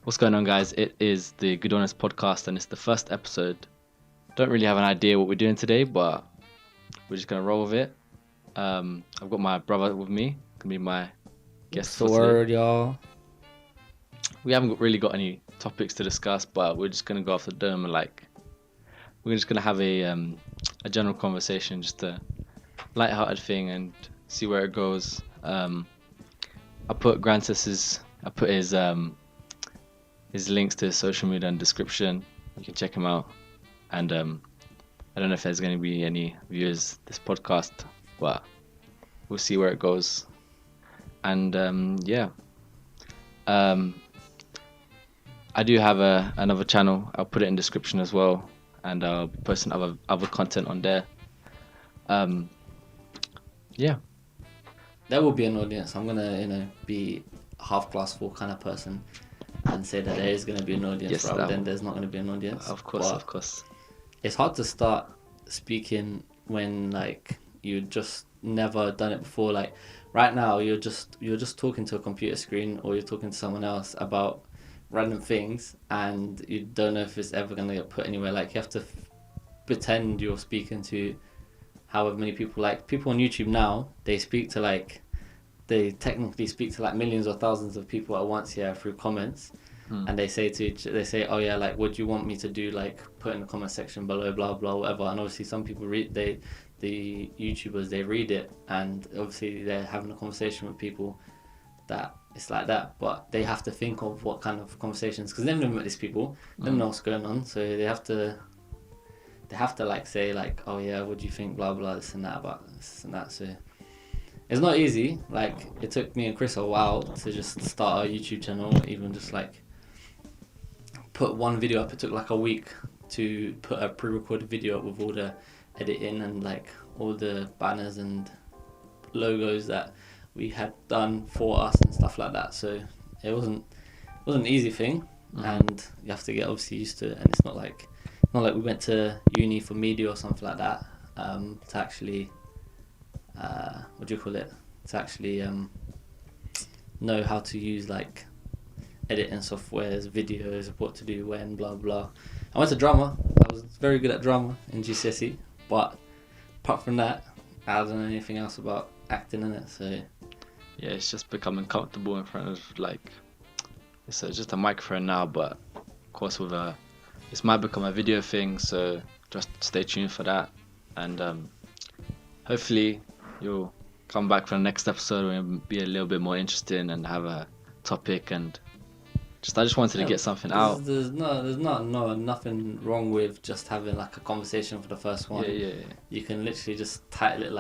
What's going on, guys? It is the Gudonis podcast, and it's the first episode. Don't really have an idea what we're doing today, but we're just gonna roll with it. I've got my brother with me, gonna be my guest for What's the today. word, y'all? We haven't really got any topics to discuss, but we're just gonna go off the dome and we're just gonna have a general conversation, just a light-hearted thing, and see where it goes. I put his links to his social media and description. You can check him out. And I don't know if there's going to be any viewers this podcast, but we'll see where it goes. And I do have another channel. I'll put it in description as well, and I'll be posting other content on there. There will be an audience. I'm gonna, be half glass full kind of person and say that there is gonna be an audience Yes, rather than there's not gonna be an audience. Of course, But of course. it's hard to start speaking when you just never done it before. Like right now, you're just talking to a computer screen or you're talking to someone else about random things, and you don't know if it's ever gonna get put anywhere. Like you have to pretend you're speaking to however many people. Like people on YouTube now, they technically speak to millions or thousands of people at once through comments. And they say, oh yeah, what do you want me to do, put in the comment section below, blah blah whatever. And obviously some people the YouTubers, they read it, and obviously they're having a conversation with people that it's like that, but they have to think of what kind of conversations, because they've never met these people, they don't know what's going on, so they have to say oh yeah, what do you think, blah blah, this and that, about this and that. So it's not easy. It took me and Chris a while to just start a YouTube channel, even just put one video up. It took a week to put a pre-recorded video up with all the editing and all the banners and logos that we had done for us and stuff like that. So it wasn't an easy thing, and you have to get obviously used to it. And it's not like we went to uni for media or something like that, to actually to actually know how to use editing softwares, videos, what to do when, blah blah. I went to drama. I was very good at drama in GCSE, but apart from that, I don't know anything else about acting in it. So Yeah, it's just becoming comfortable in front of it's just a microphone now, but of course this might become a video thing, so just stay tuned for that. And hopefully you'll come back for the next episode and be a little bit more interesting and have a topic, and I just wanted to get something out. There's nothing wrong with just having a conversation for the first one. Yeah. You can literally just title it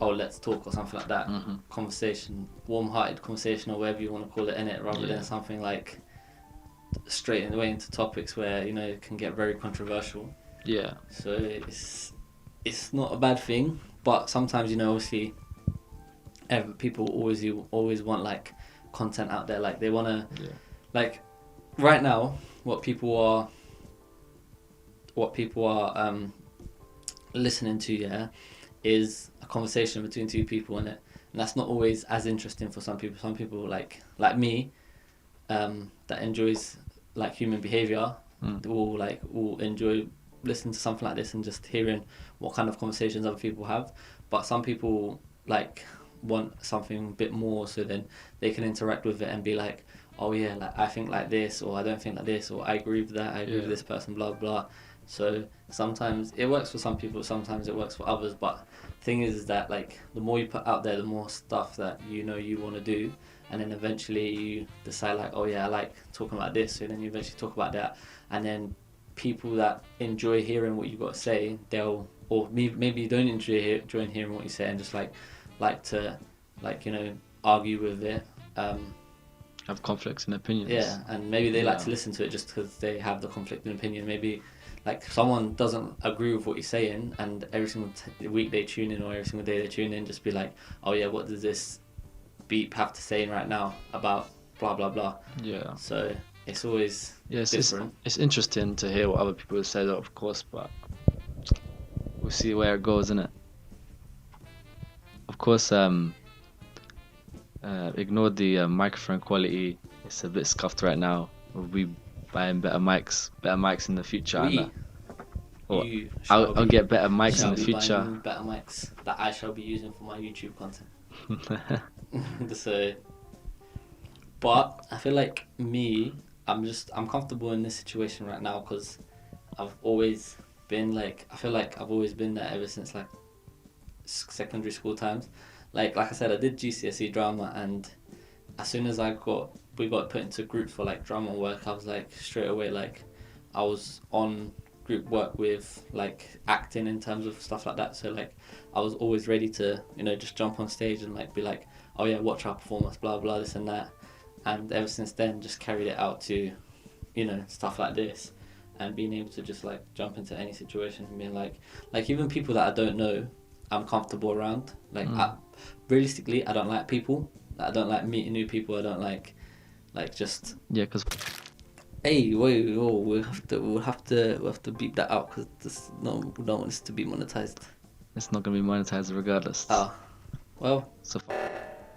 oh, let's talk, or something like that. Conversation, warm-hearted conversation, or whatever you want to call it, in it, rather than something straight away into topics where it can get very controversial. Yeah. So it's not a bad thing, but sometimes obviously people always want content out there. They want to right now what people are listening to is a conversation between two people, and that's not always as interesting for some people. Some people like me, that enjoys human behavior, will enjoy listening to something like this and just hearing what kind of conversations other people have. But some people want something a bit more, so then they can interact with it and be oh yeah, I think like this, or I don't think like this, or I agree with that, I agree with this person, blah blah. So sometimes it works for some people, sometimes it works for others. But the thing is that the more you put out there, the more stuff that you want to do, and then eventually you decide oh yeah, I like talking about this, so then you eventually talk about that, and then people that enjoy hearing what you got to say, maybe you don't enjoy hearing what you say and just like to argue with it, Have conflicts in opinions. yeah, and maybe they like to listen to it just because they have the conflicting opinion. Maybe someone doesn't agree with what you're saying, and every single week they tune in, or every single day they tune in, just be oh yeah, what does this beep have to say right now about blah blah blah. Yeah. So it's always different. It's interesting to hear what other people say, of course, but we'll see where it goes, innit? Of course, ignore the microphone quality. It's a bit scuffed right now. We'll be buying better mics in the future. Or You I'll get better mics in shall the be buying future. better mics that I shall be using for my YouTube content. So, but I feel like I'm comfortable in this situation right now because I've always been like, I feel like I've always been there ever since like secondary school times. Like I said, I did GCSE drama, and as soon as we got put into groups for like drama work, I was like straight away like I was on group work with like acting in terms of stuff like that. So like I was always ready to, you know, just jump on stage and like be like, oh yeah, watch our performance, blah blah, this and that. And ever since then, just carried it out to, you know, stuff like this, and being able to just like jump into any situation and being like even people that I don't know, I'm comfortable around. Like realistically, I don't like people. I don't like meeting new people. I don't like just. Yeah, because. Hey, wait, whoa, we'll have to beep that out because we don't want this to be monetized. It's not gonna be monetized regardless. Oh, well. So.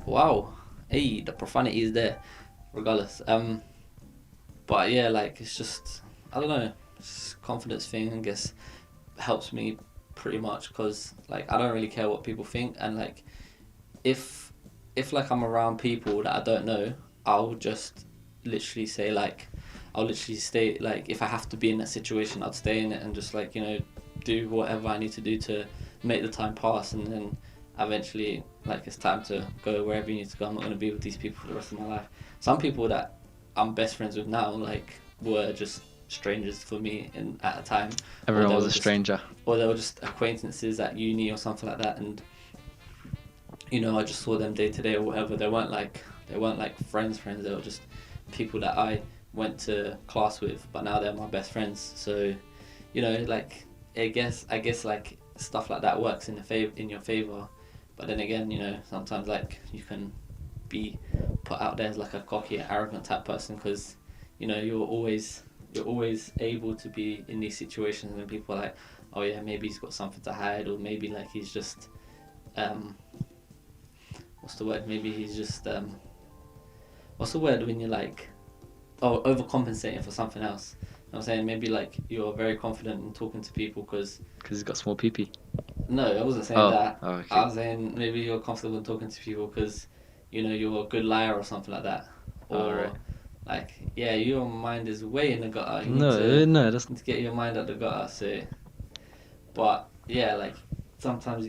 Wow. Hey, the profanity is there, regardless. But yeah, like it's just, I don't know, it's a confidence thing. I guess helps me pretty much because like I don't really care what people think, and like if like I'm around people that I don't know, I'll just literally say like. I'll literally stay, like, if I have to be in that situation, I'd stay in it and just, like, you know, do whatever I need to do to make the time pass, and then eventually, like, it's time to go wherever you need to go. I'm not going to be with these people for the rest of my life. Some people that I'm best friends with now, like, were just strangers for me at a time. Everyone was a stranger. Or they were just acquaintances at uni or something like that, and, you know, I just saw them day to day or whatever. They weren't like friends, they were just people that I went to class with, but now they're my best friends. So, you know, like I guess like stuff like that works in your favor. But then again, you know, sometimes like you can be put out there as like a cocky, arrogant type person because, you know, you're always able to be in these situations and people are like, oh yeah, maybe he's got something to hide, or maybe like he's just what's the word? Maybe he's just what's the word when you're like, oh, overcompensating for something else. You know what I'm saying? Maybe like you're very confident in talking to people because he's got small pee-pee. No, I wasn't saying that. Oh, okay. I was saying maybe you're comfortable in talking to people because, you know, you're a good liar or something like that. Or right. like, yeah, your mind is way in the gutter. No, that's need to get your mind out the gutter. So, but yeah, like sometimes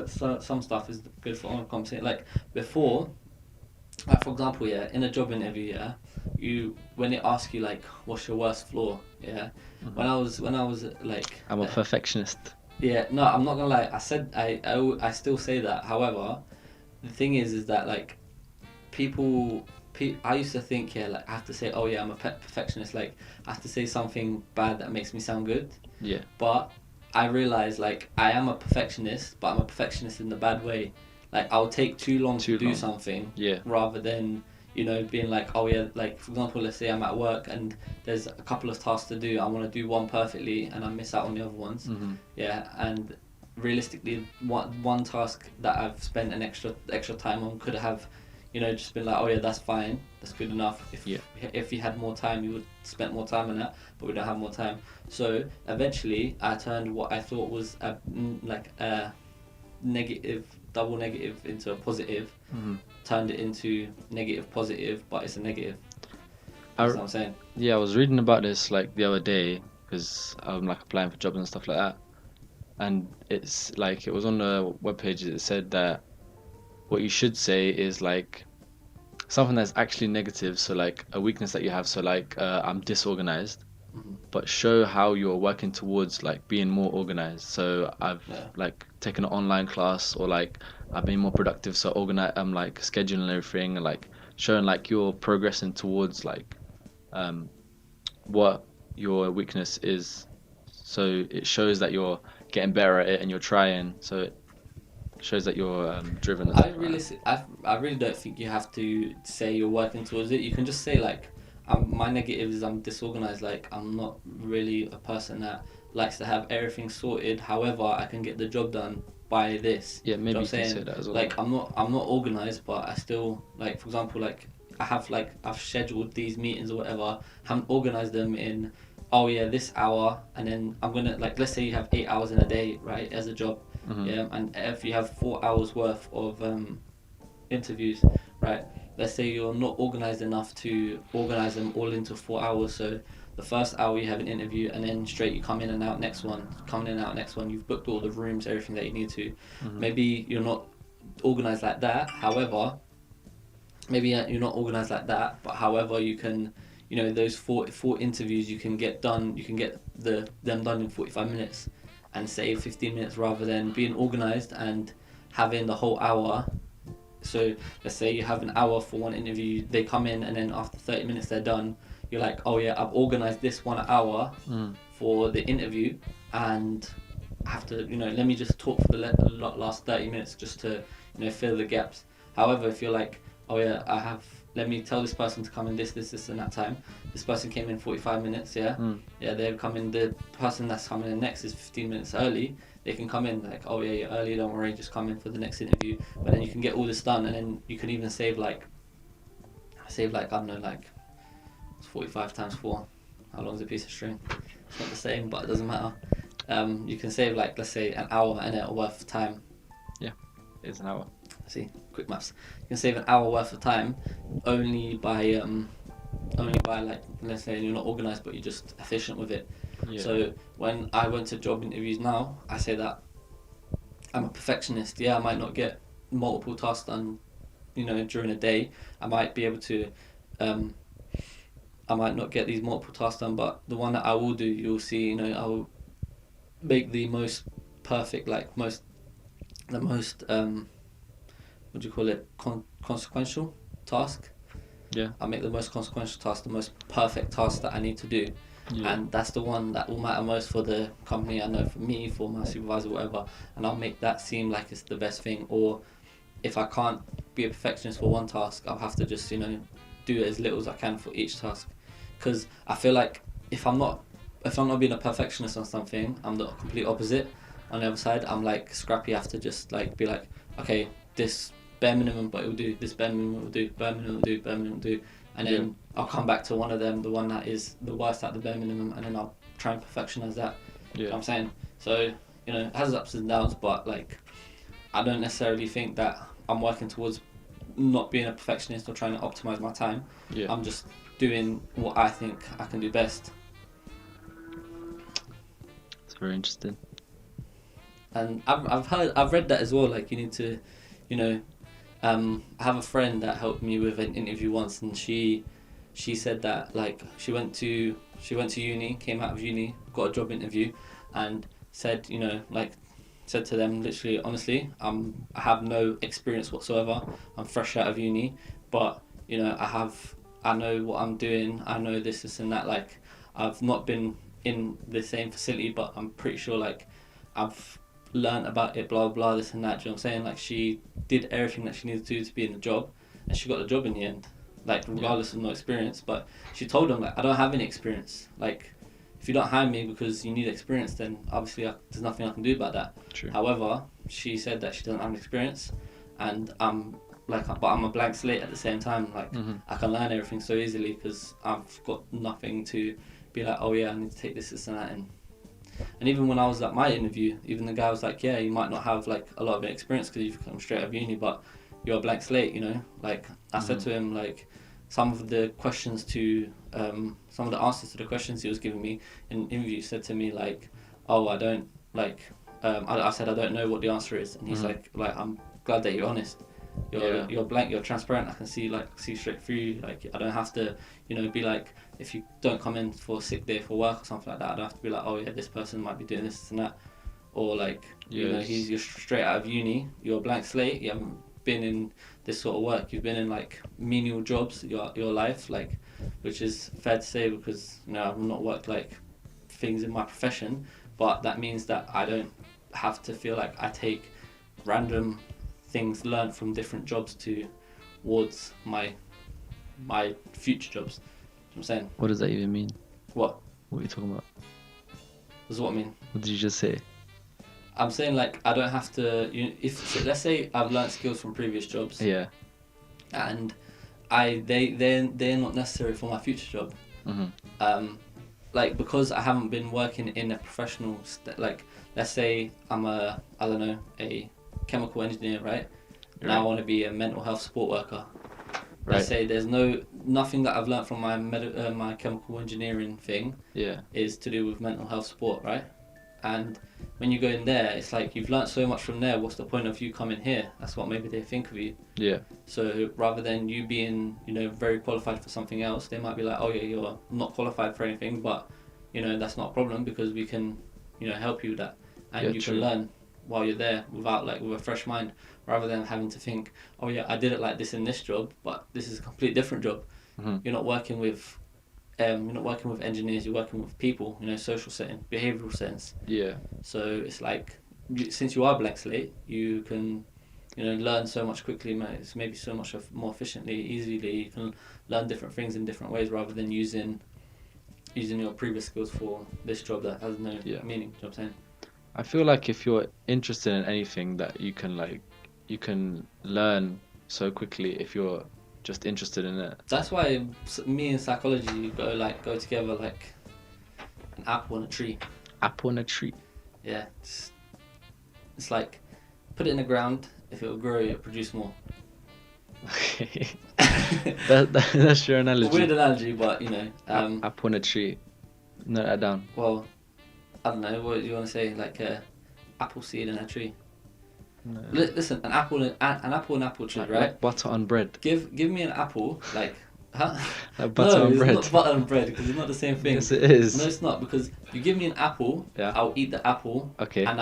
some stuff is good for overcompensating. Like before. Like for example, yeah, in a job interview, yeah, when they ask you like, what's your worst flaw, yeah, when I was like, I'm a perfectionist. Yeah, no, I'm not gonna lie. I said I still say that. However, the thing is that like, I used to think, yeah, like I have to say, oh yeah, I'm a perfectionist. Like I have to say something bad that makes me sound good. Yeah. But I realized like I am a perfectionist, but I'm a perfectionist in the bad way. Like I'll take too long to do something, rather than, you know, being like, oh yeah, like for example, let's say I'm at work and there's a couple of tasks to do. I want to do one perfectly and I miss out on the other ones. Yeah, and realistically, one task that I've spent an extra time on could have, you know, just been like, oh yeah, that's fine, that's good enough. If you had more time, you would spend more time on that, but we don't have more time. So eventually, I turned what I thought was a double negative into a positive, turned it into negative positive, but it's a negative. That's what I'm saying. Yeah, I was reading about this like the other day because I'm like applying for jobs and stuff like that, and it's like it was on the webpage. It said that what you should say is like something that's actually negative, so like a weakness that you have, so like I'm disorganized, but show how you're working towards like being more organized. So I've like taken an online class, or like I've been more productive, so I'm like scheduling everything and like showing like you're progressing towards like what your weakness is, so it shows that you're getting better at it and you're trying, so it shows that you're driven. I really don't think you have to say you're working towards it. You can just say like, my negative is I'm disorganized. Like I'm not really a person that likes to have everything sorted. However, I can get the job done by this. Yeah, maybe you can say that as well. Like I'm not organized, but I still, like for example, like I've scheduled these meetings or whatever, haven't organized them in, oh yeah, this hour, and then I'm gonna, like, let's say you have 8 hours in a day, right, as a job, yeah, and if you have 4 hours worth of interviews, right, let's say you're not organized enough to organize them all into 4 hours, so the first hour you have an interview, and then straight you come in and out next one, you've booked all the rooms, everything that you need to. Maybe you're not organized like that, however, you're not organized like that, but however you can, those four interviews you can get done, you can get them done in 45 minutes and save 15 minutes, rather than being organized and having the whole hour. So let's say you have an hour for one interview, they come in and then after 30 minutes they're done. You're like, oh yeah, I've organized this 1 hour for the interview, and I have to, let me just talk for the last 30 minutes just to, fill the gaps. However, if you're like, oh yeah, let me tell this person to come in this and that time. This person came in 45 minutes, yeah? Yeah, they've come in, the person that's coming in next is 15 minutes early. They can come in like, oh yeah, you're early, don't worry, just come in for the next interview. But then you can get all this done, and then you can even save like, I don't know, like, it's 45 times 4. How long is a piece of string? It's not the same, but it doesn't matter. You can save, like, let's say an hour and a worth of time. Yeah, it's an hour. See, quick maths. You can save an hour worth of time only by like, let's say you're not organized but you're just efficient with it. Yeah. So when I went to job interviews now, I say that I'm a perfectionist. Yeah, I might not get multiple tasks done, during a day. I might be able to, I might not get these multiple tasks done, but the one that I will do, you'll see, I will make the most perfect, like the most what do you call it, consequential task. Yeah. I'll make the most consequential task the most perfect task that I need to do. Yeah. And that's the one that will matter most for the company, I know, for me, for my supervisor, whatever, and I'll make that seem like it's the best thing. Or if I can't be a perfectionist for one task, I'll have to just, do as little as I can for each task, because I feel like if I'm not being a perfectionist on something, I'm the complete opposite. On the other side, I'm like scrappy. I have to just like be like, okay, this bare minimum, but it will do. This bare minimum will do. Bare minimum will do. Bare minimum will do. And then I'll come back to one of them, the one that is the worst at the bare minimum, and then I'll try and perfectionize that. Yeah. You know what I'm saying? So, it has ups and downs, but like, I don't necessarily think that I'm working towards not being a perfectionist or trying to optimize my time. Yeah. I'm just doing what I think I can do best. It's very interesting. And I've read that as well. Like, you need to, I have a friend that helped me with an interview once, and she said that, like, she went to uni, came out of uni, got a job interview, and said, said to them literally, honestly, I have no experience whatsoever. I'm fresh out of uni, but I know what I'm doing. I know this and that. Like, I've not been in the same facility, but I'm pretty sure, like, I've learned about it, blah blah, this and that. Do you know what I'm saying? Like, she did everything that she needed to do to be in the job, and she got the job in the end, like, regardless of no experience. But she told them, like, I don't have any experience. Like, if you don't hire me because you need experience, then obviously there's nothing I can do about that. True. However, she said that she doesn't have experience, and but I'm a blank slate at the same time. Like, I can learn everything so easily because I've got nothing to be like, oh yeah, I need to take this and that. And even when I was at my interview, even the guy was like, yeah, you might not have like a lot of experience because you've come straight out of uni, but you're a blank slate, Like, I said to him, like, some of the questions to, some of the answers to the questions he was giving me in interview said to me, like, oh, I don't, like, I said I don't know what the answer is, and he's like, I'm glad that you're honest. You're blank, you're transparent. I can see straight through you. Like, I don't have to, be like, if you don't come in for a sick day for work or something like that, I don't have to be like, oh yeah, this person might be doing this and that, or like, you're straight out of uni, you're a blank slate, you haven't been in this sort of work, you've been in like menial jobs your life, like, which is fair to say because I've not worked like things in my profession, but that means that I don't have to feel like I take random things learned from different jobs towards my future jobs. You know what I'm saying? What does that even mean? What are you talking about? Does what mean? What did you just say? I'm saying, like, I don't have to, if let's say I've learned skills from previous jobs. Yeah. And they're not necessary for my future job. Like, because I haven't been working in a professional like, let's say I'm a chemical engineer, right? Now I want to be a mental health support worker. Let's say there's nothing that I've learned from my my chemical engineering thing is to do with mental health support, right? And when you go in there, it's like you've learnt so much from there. What's the point of you coming here? That's what maybe they think of you. Yeah. So rather than you being, very qualified for something else, they might be like, oh yeah, you're not qualified for anything, but that's not a problem because we can, help you with that, and you can learn while you're there with a fresh mind, rather than having to think, oh yeah, I did it like this in this job, but this is a complete different job. You're not working with engineers, you're working with people, social setting, behavioural settings. Yeah. So it's like, since you are blank slate, you can, learn so much quickly, maybe so much more efficiently, easily. You can learn different things in different ways rather than using your previous skills for this job that has no meaning. Do you know what I'm saying? I feel like if you're interested in anything that you can learn so quickly if you're just interested in it. That's why me and psychology go together like an apple and a tree. Apple and a tree. Yeah, it's like, put it in the ground. If it will grow, it'll produce more. Okay. That's your analogy. A weird analogy, but apple and a tree. Note that down. Well, I don't know. What do you want to say? Like a apple seed and a tree. No. Listen, an apple and apple tree, right? Like butter on bread. Give me an apple, like, huh? Like butter on bread. No, it's not butter on bread because it's not the same thing. Yes, it is. No, it's not, because you give me an apple, I'll eat the apple. Okay. And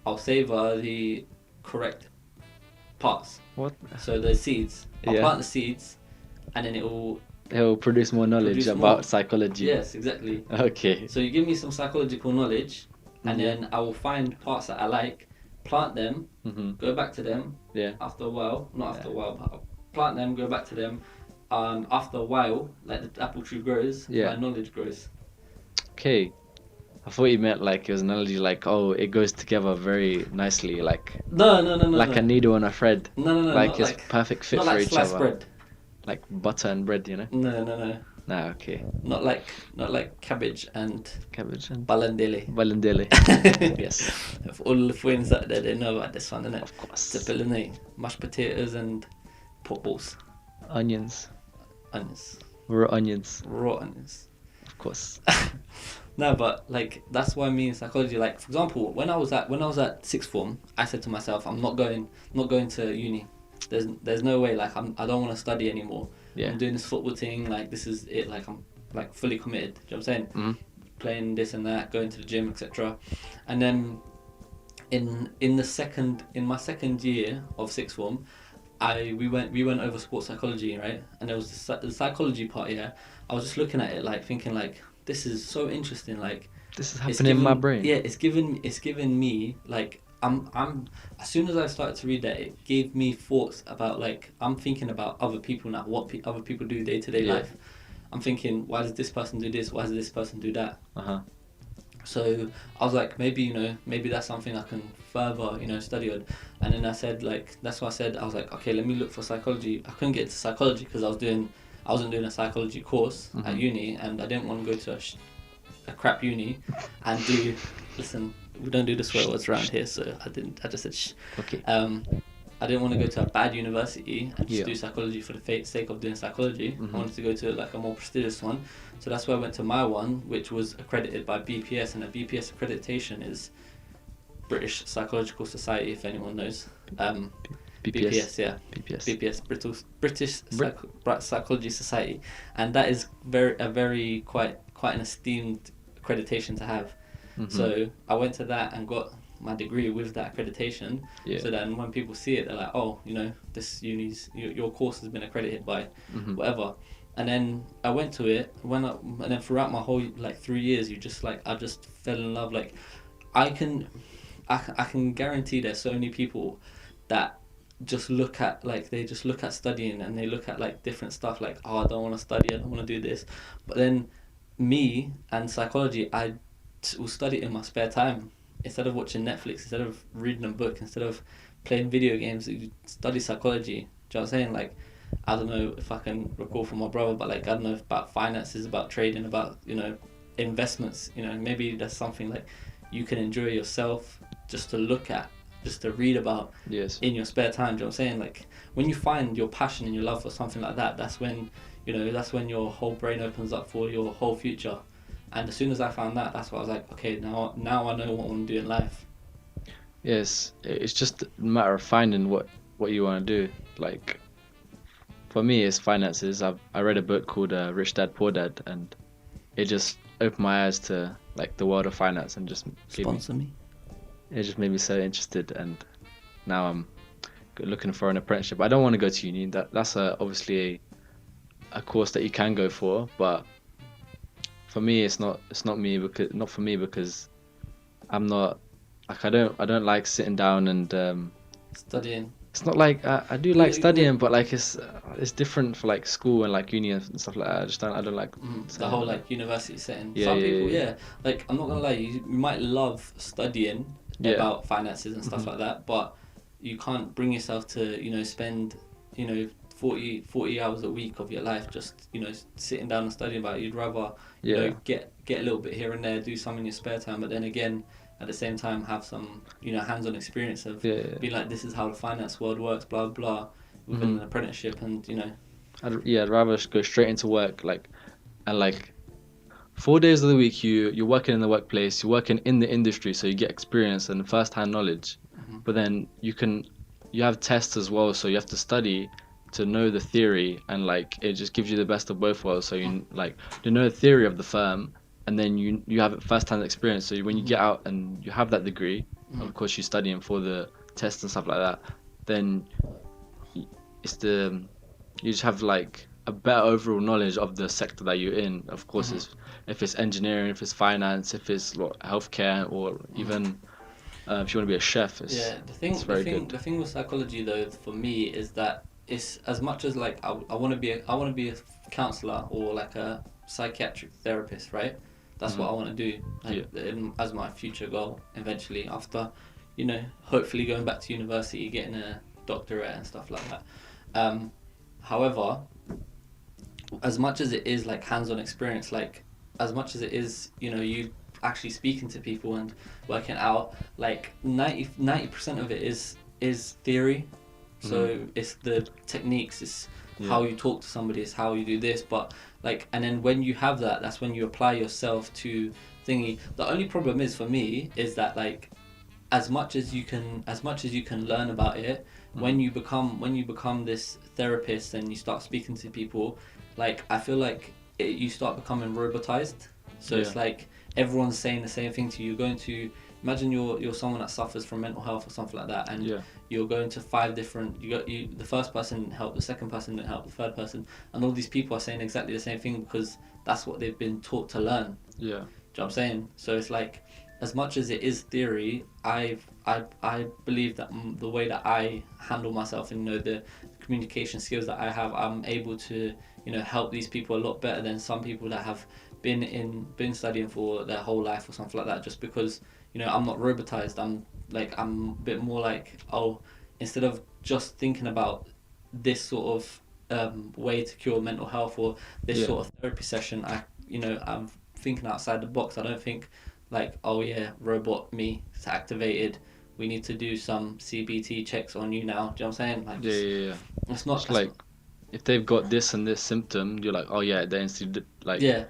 I'll savor the correct parts. What? So the seeds. I'll plant the seeds, and then it will produce more knowledge about psychology. Yes, exactly. Okay. So you give me some psychological knowledge, and then I will find parts that I like, plant them, go back to them. Yeah. After a while, not after a while, but I'll plant them, go back to them. After a while, like the apple tree grows, my knowledge grows. Okay. I thought you meant like it was an analogy, like, oh, it goes together very nicely, like no, like a needle and a thread. No, like it's perfect fit for each other. Bread. Like butter and bread, No. Nah, okay. Not like cabbage and balendele. Yes. For all the friends out there, they know about this one, innit? Of course. Zippelini, mashed potatoes and pork balls. Onions. Raw onions. Of course. No, but like that's why me in psychology, like for example, when I was at sixth form, I said to myself, I'm not going to uni. There's no way, like I don't want to study anymore. Yeah. I'm doing this football thing, like this is it, like I'm like fully committed. Do you know what I'm saying? Mm-hmm. Playing this and that, going to the gym, etc. And then in my second year of sixth form, we went over sports psychology, right? And there was the psychology part. Yeah, I was just looking at it, like thinking, like this is so interesting. Like this is happening in my brain. Yeah, it's given me like I'm as soon as I started to read that, it gave me thoughts about, like, I'm thinking about other people now, what other people do day to day life. I'm thinking, why does this person do this? Why does this person do that? So I was like, maybe that's something I can further, study on. And then I said, like, that's why I said, I was like, okay, let me look for psychology. I couldn't get into psychology because I wasn't doing a psychology course at uni, and I didn't want to go to a crap uni and do. Listen, we don't do the swear words around here, so I just said shh. Okay. I didn't want to go to a bad university and just do psychology for the sake of doing psychology. I wanted to go to like a more prestigious one. So that's why I went to my one, which was accredited by BPS, and a BPS accreditation is British Psychological Society, if anyone knows. BPS, yeah. BPS, British Psychology Society, and that is quite an esteemed accreditation to have. So I went to that and got my degree with that accreditation. So then when people see it, they're like, oh, this uni's your course has been accredited by whatever. And then I went to it and then throughout my whole 3 years, I just fell in love. Like I can guarantee there's so many people that just look at studying, and they look at like different stuff, like, oh, I don't want to study, I don't want to do this. But then me and psychology, I will study in my spare time. Instead of watching Netflix, instead of reading a book, instead of playing video games, you study psychology. Do you know what I'm saying? Like, I don't know if I can recall from my brother, but like, I don't know about finances, about trading, about, investments. Maybe that's something like you can enjoy yourself just to look at, just to read about Yes. in your spare time. Do you know what I'm saying? Like, when you find your passion and your love for something like that, that's when, that's when your whole brain opens up for your whole future. And as soon as I found that, that's why I was like, okay, now I know what I want to do in life. Yes, it's just a matter of finding what you want to do. Like for me, it's finances. I read a book called Rich Dad Poor Dad, and it just opened my eyes to like the world of finance, and just Sponsor me. it just made me so interested. And now I'm looking for an apprenticeship. I don't want to go to uni. That's obviously a course that you can go for, but for me, it's not me, because not for me, because I'm not like I don't like sitting down and Studying. it's not like I do like studying, but like it's different for like school and like uni and stuff like that. I don't like The whole like university setting. Yeah, Some yeah, people, yeah. yeah. Like, I'm not gonna lie, you might love studying Yeah. about finances and stuff Mhm. like that, but you can't bring yourself to, spend, 40 hours a week of your life just, sitting down and studying about it. You'd rather, Yeah. get a little bit here and there, do some in your spare time, but then again, at the same time, have some, hands-on experience of Yeah. being like, this is how the finance world works, blah blah, within Mhm. an apprenticeship, and I'd rather just go straight into work, like, and like 4 days of the week you're working in the workplace, you're working in the industry, so you get experience and first-hand knowledge. Mhm. But then you have tests as well, so you have to study to know the theory, and like it just gives you the best of both worlds. So you know the theory of the firm, and then you have first-hand experience. So when you get out and you have that degree, of course you're studying for the tests and stuff like that, then it's the you just have like a better overall knowledge of the sector that you're in. Of course, if it's engineering, if it's finance, if it's healthcare, or even if you want to be a chef, Yeah, it's very good. the thing with psychology though, for me, is that it's as much as like I want to be a counselor or like a psychiatric therapist, right? That's what I want to do, like, as my future goal eventually, after, hopefully going back to university, getting a doctorate and stuff like that. However, as much as it is like hands-on experience, like as much as it is, you actually speaking to people and working out, like 90% of it is theory. So it's the techniques, it's how you talk to somebody, it's how you do this, but like, and then when you have that, that's when you apply yourself to thingy. The only problem is for me is that, like, as much as you can learn about it, when you become this therapist and you start speaking to people, like, I feel like you start becoming robotized. So it's like everyone's saying the same thing to you. You're going to imagine you're someone that suffers from mental health or something like that, and you're going to 5 different. The first person didn't help, the second person didn't help, the third person, and all these people are saying exactly the same thing because that's what they've been taught to learn. Yeah. Do you know what I'm saying? So it's like, as much as it is theory, I believe that the way that I handle myself and the communication skills that I have, I'm able to help these people a lot better than some people that have been studying for their whole life or something like that. Just because I'm not robotized, I'm a bit more like, oh, instead of just thinking about this sort of way to cure mental health or this sort of therapy session, I'm thinking outside the box. I don't think like, oh yeah, robot me, it's activated, we need to do some CBT checks on you now. Do you know what I'm saying? Like, Yeah. It's not It's like if they've got this and this symptom, you're like, oh yeah, they instantly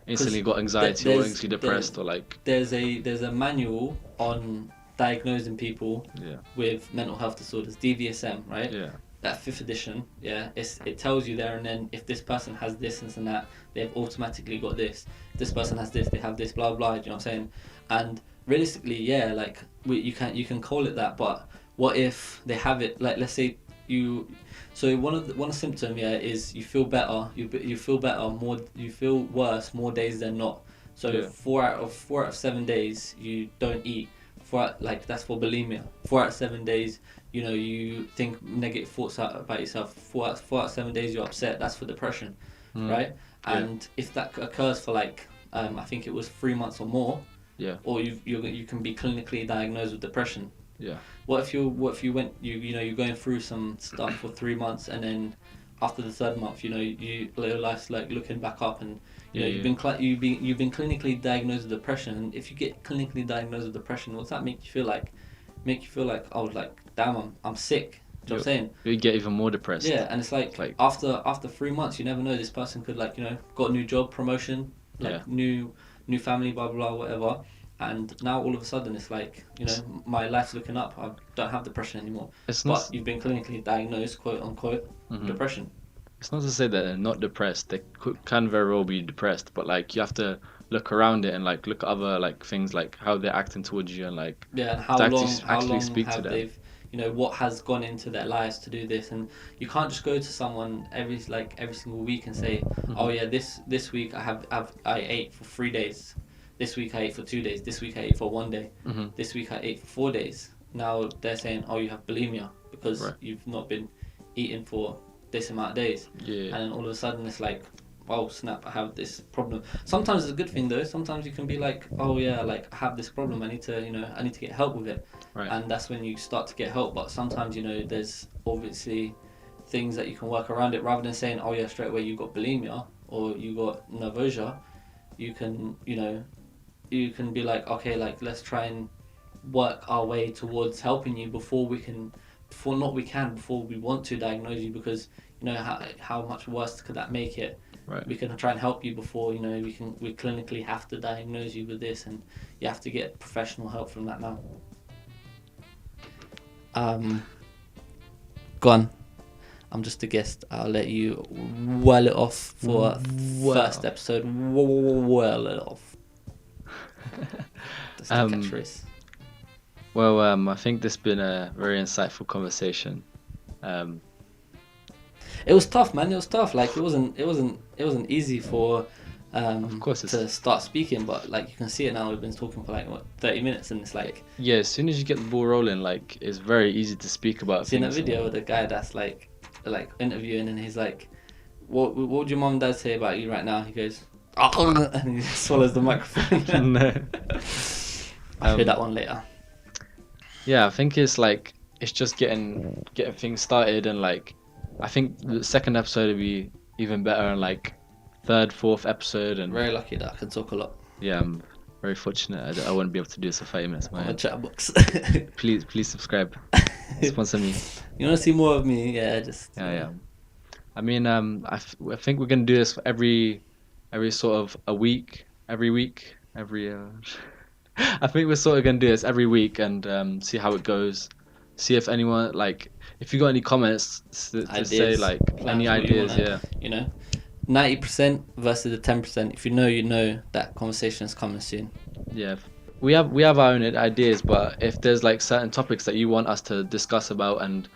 instantly got anxiety or instantly depressed, or like there's a manual on diagnosing people with mental health disorders, DVSM, right? Yeah. That 5th edition, it tells you there and then, if this person has this and that, they've automatically got this. If this person has this, they have this, blah blah. Do you know what I'm saying? And realistically, like, you can call it that, but what if they have it? Like, let's say one symptom is you feel better. You feel better more. You feel worse more days than not. So 4 out of 7 days you don't eat. That's for bulimia. 4 out of 7 days, you think negative thoughts about yourself. 4 out of 7 days you're upset. That's for depression, right? And if that occurs for like, I think it was 3 months or more, or you can be clinically diagnosed with depression. Yeah. What if you're going through some stuff for 3 months, and then after the third month, your life's like looking back up, and Yeah. you've been clinically diagnosed with depression. And if you get clinically diagnosed with depression, what's that make you feel like? Make you feel like, oh, like damn, I'm sick. Do you know what I'm saying? You get even more depressed. Yeah, and it's like after 3 months, you never know, this person could like got a new job, promotion, like new family, blah blah blah, whatever. And now all of a sudden it's like, my life's looking up. I don't have depression anymore. But you've been clinically diagnosed, quote unquote, depression. It's not to say that they're not depressed. They can very well be depressed, but like you have to look around it and like look at other like things, like how they're acting towards you, and like and how long speak have to them. they've what has gone into their lives to do this. And you can't just go to someone every single week and say, oh yeah, this week I ate for 3 days. This week I ate for 2 days. This week I ate for 1 day. This week I ate for 4 days. Now they're saying, oh, you have bulimia because you've not been eating for this amount of days. Yeah. And then all of a sudden it's like, oh snap, I have this problem. Sometimes it's a good thing though. Sometimes you can be like, oh yeah, like I have this problem. I need to get help with it. Right. And that's when you start to get help. But sometimes there's obviously things that you can work around it, rather than saying, oh yeah, straight away you got bulimia or you got nausea. You can be like, okay, like let's try and work our way towards helping you before we want to diagnose you, because how much worse could that make it. Right. We can try and help you before we clinically have to diagnose you with this, and you have to get professional help from that now. Go on. I'm just a guest. I'll let you well it off for first episode. Well it off. That's the catchphrase. Well, I think this has been a very insightful conversation. It was tough, man. It was tough. Like it wasn't easy for of course to start speaking, but like you can see it now. We've been talking for like 30 minutes, and it's like, yeah. As soon as you get the ball rolling, like it's very easy to speak about. Seen that video with the guy that's like interviewing, and he's like, what would your mom and dad say about you right now? He goes, oh, and he swallows the microphone. No. I'll hear that one later. Yeah, I think it's just getting things started, and like I think the second episode will be even better, and like third, fourth episode. And very lucky that I can talk a lot. Yeah, I'm very fortunate. I wouldn't be able to do this for 30 minutes. I'm a chat box. please subscribe. Sponsor me. You want to see more of me? Yeah, just yeah. I mean, I think we're gonna do this for every sort of a week, every week, I think we're sort of gonna do this every week and see how it goes. See if anyone if you got any comments to say, like any ideas, 90% versus the 10%. If you know that conversation is coming soon. Yeah, we have our own ideas, but if there's like certain topics that you want us to discuss about and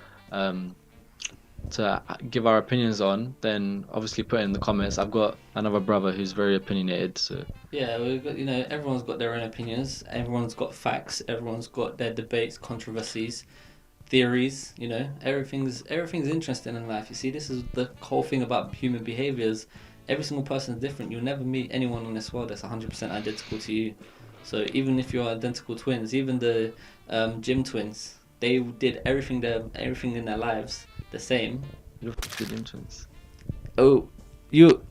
to give our opinions on, then obviously put it in the comments. I've got another brother who's very opinionated, so yeah, we've got everyone's got their own opinions, everyone's got facts, everyone's got their debates, controversies, theories. Everything's interesting in life. You see, this is the whole thing about human behaviors. Every single person is different. You'll never meet anyone in this world that's 100% identical to you. So even if you're identical twins, even the gym twins, they did everything in their lives the same. You look at the gym twins. Oh,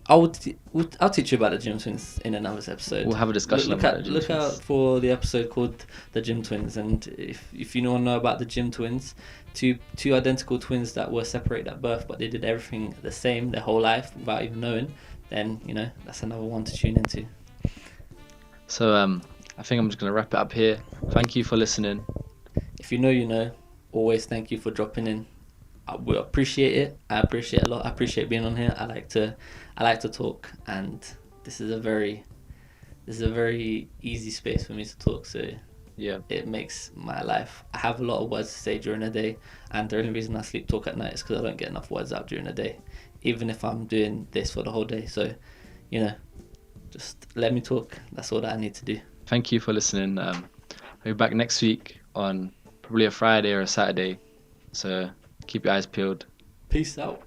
I'll teach you about the gym twins in another episode. We'll have a discussion about the gym twins. Look out for the episode called the gym twins, and if you don't know about the gym twins, two identical twins that were separated at birth, but they did everything the same their whole life without even knowing, then that's another one to tune into. So I think I'm just gonna wrap it up here. Thank you for listening. If you know, always thank you for dropping in. I will appreciate it. I appreciate it a lot. I appreciate being on here. I like to talk, and this is a very easy space for me to talk. So yeah, it makes my life. I have a lot of words to say during the day, and the only reason I sleep talk at night is because I don't get enough words out during the day, even if I'm doing this for the whole day. So, just let me talk. That's all that I need to do. Thank you for listening. I'll be back next week on probably a Friday or a Saturday. So keep your eyes peeled. Peace out.